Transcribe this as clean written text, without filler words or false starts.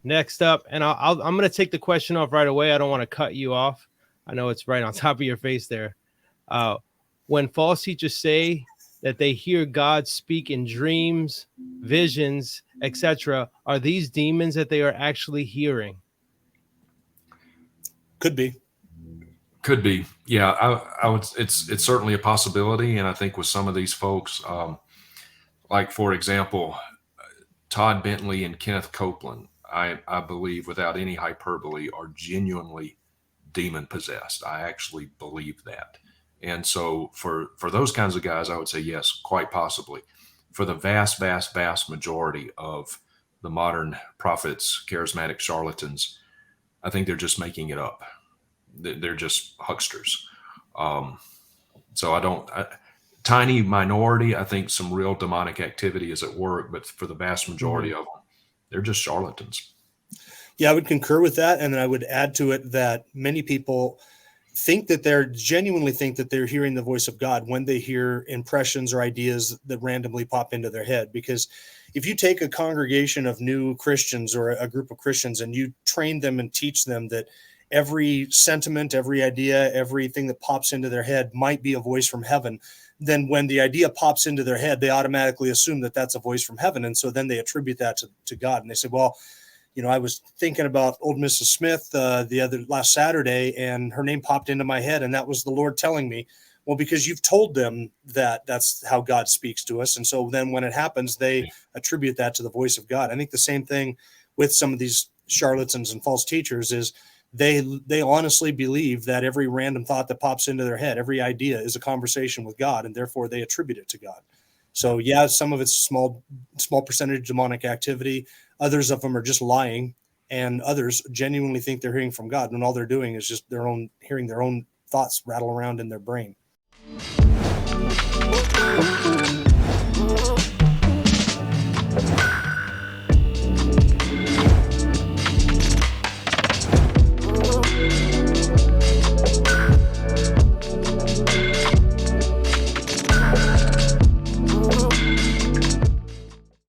Next up, and I'm going to take the question off right away. I don't want to cut you off. I know it's right on top of your face there. Uh, when false teachers say that they hear God speak in dreams, visions, etc., are these demons that they are actually hearing? Could be. Could be. Yeah, I would. It's certainly a possibility, and I think with some of these folks, like for example, Todd Bentley and Kenneth Copeland, I believe without any hyperbole, are genuinely demon possessed. I actually believe that. And so for those kinds of guys, I would say yes, quite possibly. For the vast majority of the modern prophets, charismatic charlatans, I think they're just making it up. They're just hucksters. Um, so tiny minority, I think some real demonic activity is at work, but for the vast majority of them, they're just charlatans. Yeah, I would concur with that. And then I would add to it that many people genuinely think that they're hearing the voice of God when they hear impressions or ideas that randomly pop into their head. Because if you take a congregation of new Christians or a group of Christians and you train them and teach them that every sentiment, every idea, everything that pops into their head might be a voice from heaven, then when the idea pops into their head, they automatically assume that that's a voice from heaven. And so then they attribute that to God. And they say, well, I was thinking about old Mrs. Smith last Saturday, and her name popped into my head, and that was the Lord telling me. Well, because you've told them that that's how God speaks to us. And so then when it happens, they attribute that to the voice of God. I think the same thing with some of these charlatans and false teachers is they honestly believe that every random thought that pops into their head, every idea is a conversation with God, and therefore they attribute it to God. So yeah, some of it's small percentage demonic activity. Others of them are just lying, and others genuinely think they're hearing from God, and all they're doing is just hearing their own thoughts rattle around in their brain.